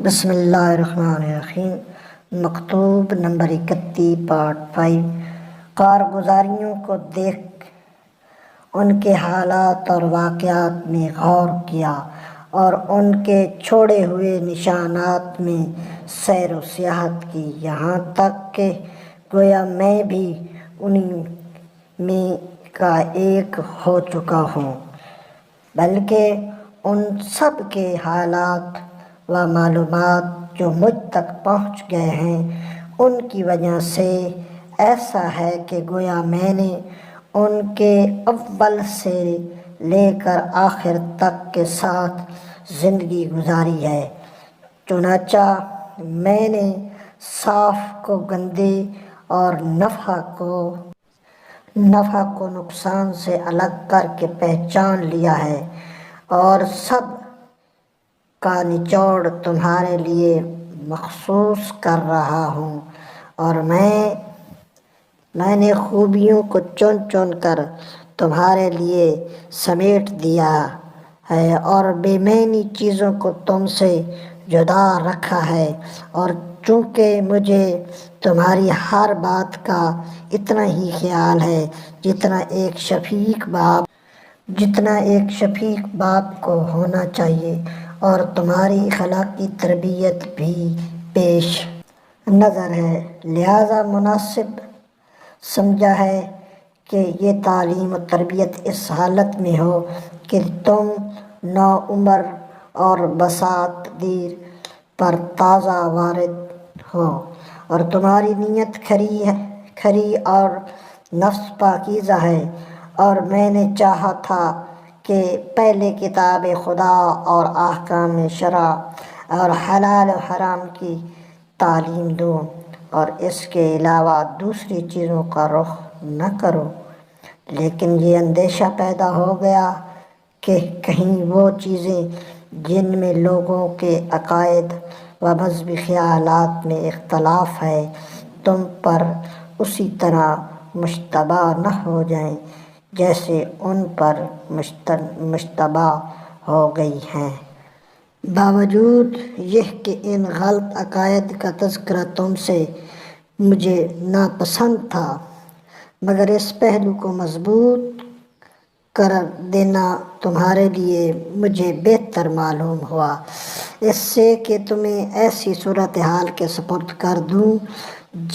بسم اللہ الرحمن الرحیم۔ مکتوب نمبر 31 پارٹ 5۔ کارگزاریوں کو دیکھ ان کے حالات اور واقعات میں غور کیا اور ان کے چھوڑے ہوئے نشانات میں سیر و سیاحت کی، یہاں تک کہ گویا میں بھی انہی میں کا ایک ہو چکا ہوں، بلکہ ان سب کے حالات و معلومات جو مجھ تک پہنچ گئے ہیں ان کی وجہ سے ایسا ہے کہ گویا میں نے ان کے اول سے لے کر آخر تک کے ساتھ زندگی گزاری ہے۔ چنانچہ میں نے صاف کو گندے اور نفع کو نقصان سے الگ کر کے پہچان لیا ہے، اور سب کا نچوڑ تمہارے لیے مخصوص کر رہا ہوں، اور میں نے خوبیوں کو چن چن کر تمہارے لیے سمیٹ دیا ہے اور بے معنی چیزوں کو تم سے جدا رکھا ہے، اور چونکہ مجھے تمہاری ہر بات کا اتنا ہی خیال ہے جتنا ایک شفیق باپ کو ہونا چاہیے، اور تمہاری اخلاقی تربیت بھی پیش نظر ہے، لہذا مناسب سمجھا ہے کہ یہ تعلیم و تربیت اس حالت میں ہو کہ تم نوعمر اور بساط دیر پر تازہ وارد ہو، اور تمہاری نیت کھری اور نفس پاکیزہ ہے۔ اور میں نے چاہا تھا کہ پہلے کتاب خدا اور احکام شرع اور حلال و حرام کی تعلیم دوں، اور اس کے علاوہ دوسری چیزوں کا رخ نہ کروں، لیکن یہ اندیشہ پیدا ہو گیا کہ کہیں وہ چیزیں جن میں لوگوں کے عقائد و مذہبی خیالات میں اختلاف ہے تم پر اسی طرح مشتبہ نہ ہو جائیں جیسے ان پر مشتبہ ہو گئی ہیں۔ باوجود یہ کہ ان غلط عقائد کا تذکرہ تم سے مجھے ناپسند تھا، مگر اس پہلو کو مضبوط کر دینا تمہارے لیے مجھے بہتر معلوم ہوا، اس سے کہ تمہیں ایسی صورتحال کے سپرد کر دوں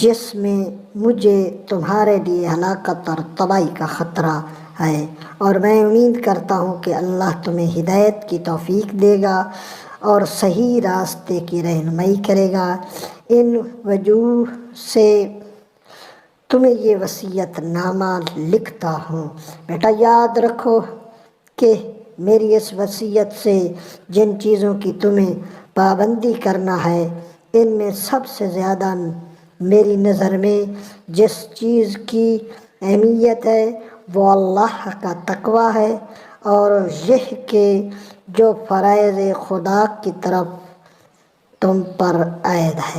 جس میں مجھے تمہارے لیے ہلاکت اور تباہی کا خطرہ ہے، اور میں امید کرتا ہوں کہ اللہ تمہیں ہدایت کی توفیق دے گا اور صحیح راستے کی رہنمائی کرے گا۔ ان وجوہ سے تمہیں یہ وصیت نامہ لکھتا ہوں۔ بیٹا، یاد رکھو کہ میری اس وصیت سے جن چیزوں کی تمہیں پابندی کرنا ہے ان میں سب سے زیادہ میری نظر میں جس چیز کی اہمیت ہے وہ اللہ کا تقویٰ ہے، اور یہ کہ جو فرائض خدا کی طرف تم پر عائد ہے